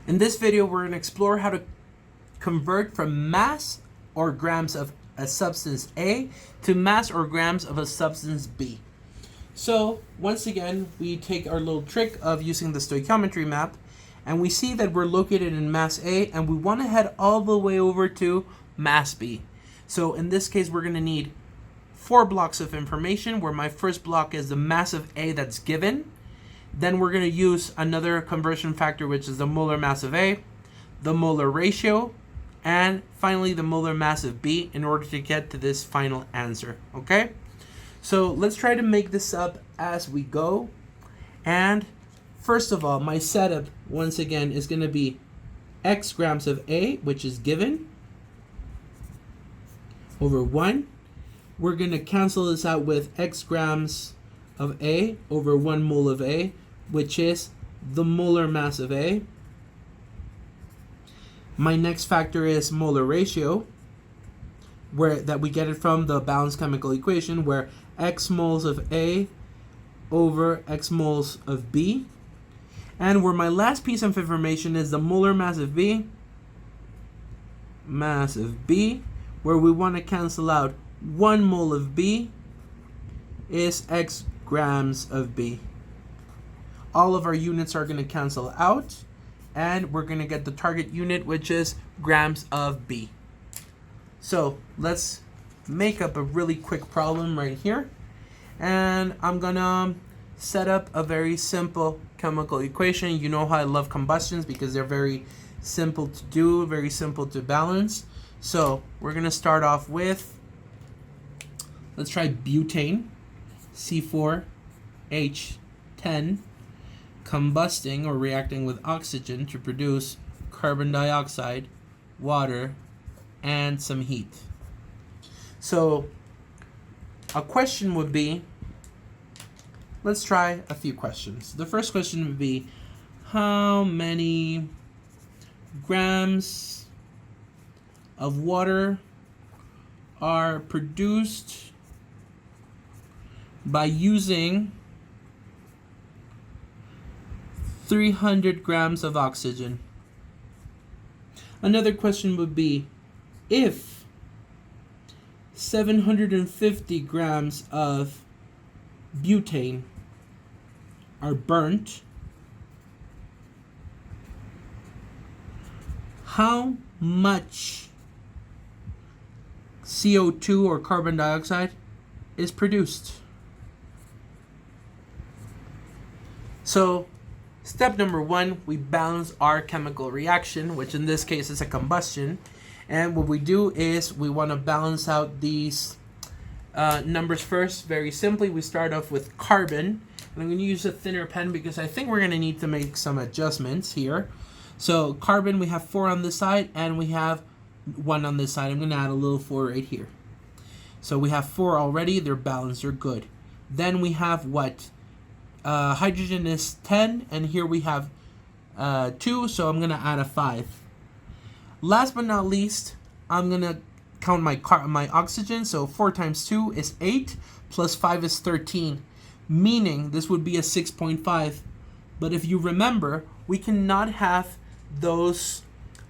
In this video, we're going to explore how to convert from mass or grams of a substance A to mass or grams of a substance B. So once again, we take our little trick of using the stoichiometry map, and we see that we're located in mass A, and we want to head all the way over to mass B. So in this case, we're going to need 4 blocks of information, where my first block is the mass of A that's given. Then we're going to use another conversion factor, which is the molar mass of A, the molar ratio, and finally the molar mass of B in order to get to this final answer. Okay? So let's try to make this up as we go. And first of all, my setup, once again, is going to be X grams of A, which is given, over 1. We're going to cancel this out with X grams of A over 1 mole of A, which is the molar mass of A. My next factor is molar ratio, where that we get it from the balanced chemical equation, where X moles of A over X moles of B. And where my last piece of information is the molar mass of B, where we want to cancel out 1 mole of B is X grams of B. All of our units are going to cancel out, and we're going to get the target unit, which is grams of B. So let's make up a really quick problem right here. And I'm going to set up a very simple chemical equation. You know how I love combustions because they're very simple to do, very simple to balance. So we're going to start off with, let's try butane, C4H10, combusting or reacting with oxygen to produce carbon dioxide, water, and some heat. So a question would be, let's try a few questions. The first question would be, how many grams of water are produced by using 300 grams of oxygen? Another question would be, if 750 grams of butane are burnt, how much CO2 or carbon dioxide is produced? So step number 1, we balance our chemical reaction, which in this case is a combustion. And what we do is we want to balance out these numbers first. Very simply, we start off with carbon. And I'm going to use a thinner pen because I think we're going to need to make some adjustments here. So carbon, we have 4 on this side, and we have 1 on this side. I'm going to add a little 4 right here. So we have 4 already. They're balanced. They're good. Then we have what? Hydrogen is 10, and here we have 2, so I'm going to add a 5. Last but not least, I'm going to count my oxygen. So 4 times 2 is 8, plus 5 is 13, meaning this would be a 6.5. But if you remember, we cannot have those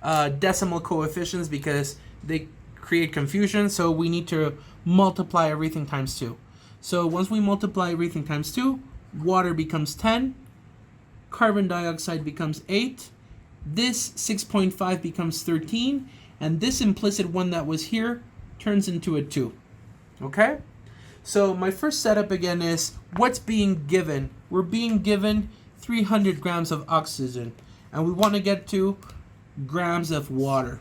decimal coefficients because they create confusion, so we need to multiply everything times 2. So once we multiply everything times 2, water becomes 10, carbon dioxide becomes 8, this 6.5 becomes 13, and this implicit 1 that was here turns into a 2. Okay? So my first setup again is, what's being given? We're being given 300 grams of oxygen, and we want to get to grams of water.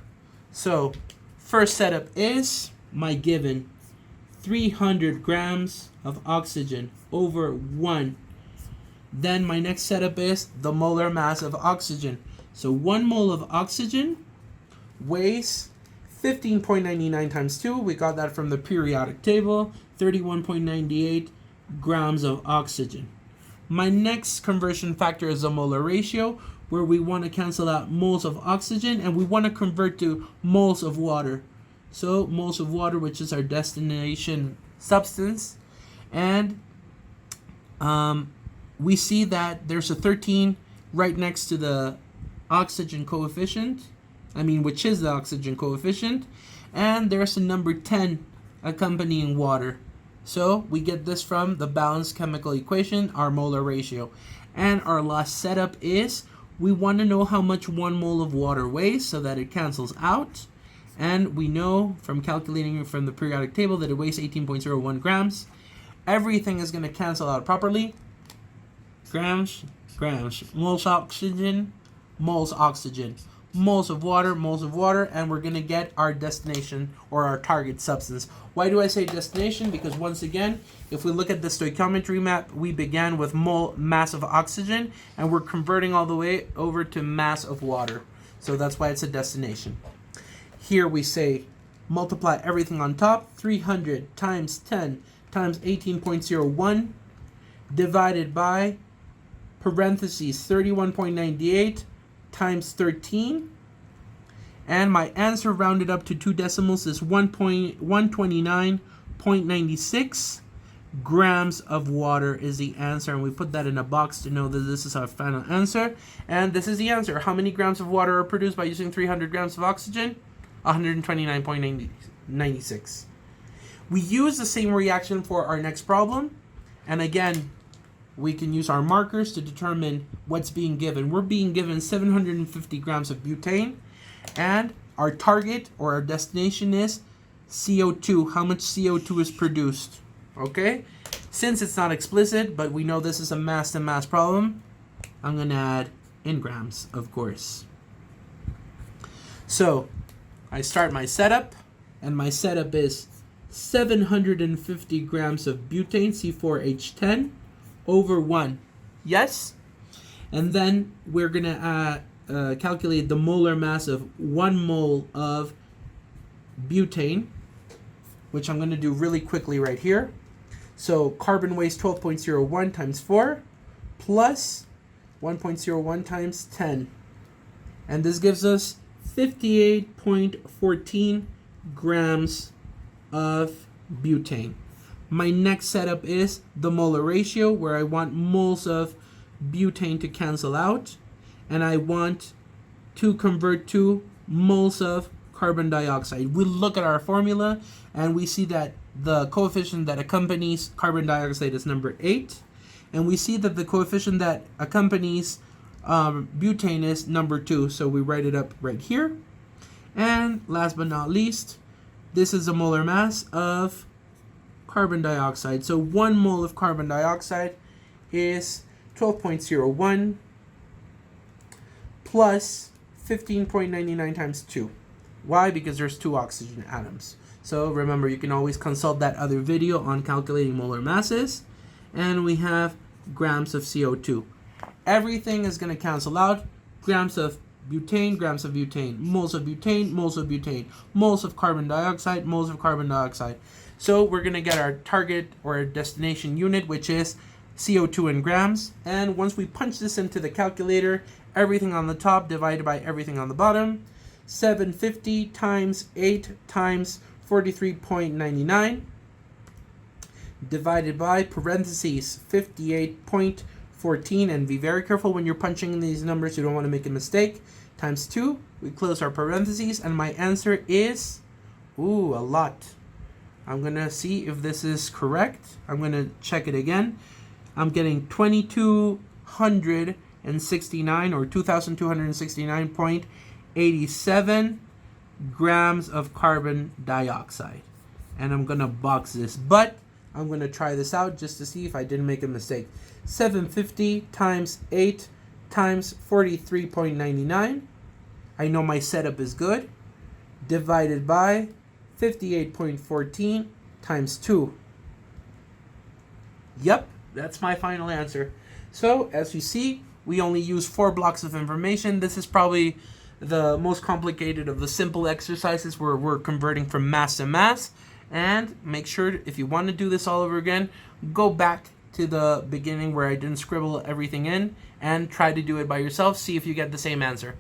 So first setup is my given 300 grams of oxygen over 1. Then my next setup is the molar mass of oxygen. So 1 mole of oxygen weighs 15.99 times 2. We got that from the periodic table, 31.98 grams of oxygen. My next conversion factor is the molar ratio, where we want to cancel out moles of oxygen and we want to convert to moles of water. So moles of water, which is our destination substance, and we see that there's a 13 right next to the oxygen coefficient, which is the oxygen coefficient, and there's a number 10 accompanying water. So we get this from the balanced chemical equation, our molar ratio. And our last setup is, we want to know how much 1 mole of water weighs so that it cancels out. And we know from calculating from the periodic table that it weighs 18.01 grams. Everything is going to cancel out properly. Grams, grams, moles oxygen, moles oxygen, moles of water, and we're going to get our destination or our target substance. Why do I say destination? Because once again, if we look at the stoichiometry map, we began with mole mass of oxygen, and we're converting all the way over to mass of water. So that's why it's a destination. Here we say multiply everything on top, 300 times 10 times 18.01 divided by parentheses 31.98 times 13, and my answer rounded up to 2 decimals is 129.96 grams of water is the answer, and we put that in a box to know that this is our final answer. And this is the answer. How many grams of water are produced by using 300 grams of oxygen? 129.96. We use the same reaction for our next problem, and again, we can use our markers to determine what's being given. We're being given 750 grams of butane, and our target or our destination is CO2. How much CO2 is produced? Okay? Since it's not explicit, but we know this is a mass-to-mass problem, I'm going to add in grams, of course. So, I start my setup, and my setup is 750 grams of butane, C4H10, over 1. Yes? And then we're going to calculate the molar mass of 1 mole of butane, which I'm going to do really quickly right here. So carbon weighs 12.01 times 4 plus 1.01 times 10. And this gives us 58.14 grams of butane. My next setup is the molar ratio, where I want moles of butane to cancel out, and I want to convert to moles of carbon dioxide. We look at our formula, and we see that the coefficient that accompanies carbon dioxide is number 8, and we see that the coefficient that accompanies butane is number 2, so we write it up right here. And last but not least, this is the molar mass of carbon dioxide. So 1 mole of carbon dioxide is 12.01 plus 15.99 times 2. Why? Because there's 2 oxygen atoms. So remember, you can always consult that other video on calculating molar masses. And we have grams of CO2. Everything is going to cancel out. Grams of butane, moles of butane, moles of butane, moles of carbon dioxide, moles of carbon dioxide. So we're going to get our target or our destination unit, which is CO2 in grams. And once we punch this into the calculator, everything on the top divided by everything on the bottom, 750 times 8 times 43.99 divided by parentheses 58.14, and be very careful when you're punching in these numbers, you don't want to make a mistake, times 2. We close our parentheses, and my answer is, a lot. I'm going to see if this is correct. I'm going to check it again. I'm getting 2,269 or 2,269.87 grams of carbon dioxide. And I'm going to box this, but I'm going to try this out just to see if I didn't make a mistake. 750 times 8 times 43.99. I know my setup is good. Divided by 58.14 times 2. Yep, that's my final answer. So, as you see, we only use 4 blocks of information. This is probably the most complicated of the simple exercises where we're converting from mass to mass. And make sure, if you want to do this all over again, go back to the beginning where I didn't scribble everything in and try to do it by yourself. See if you get the same answer.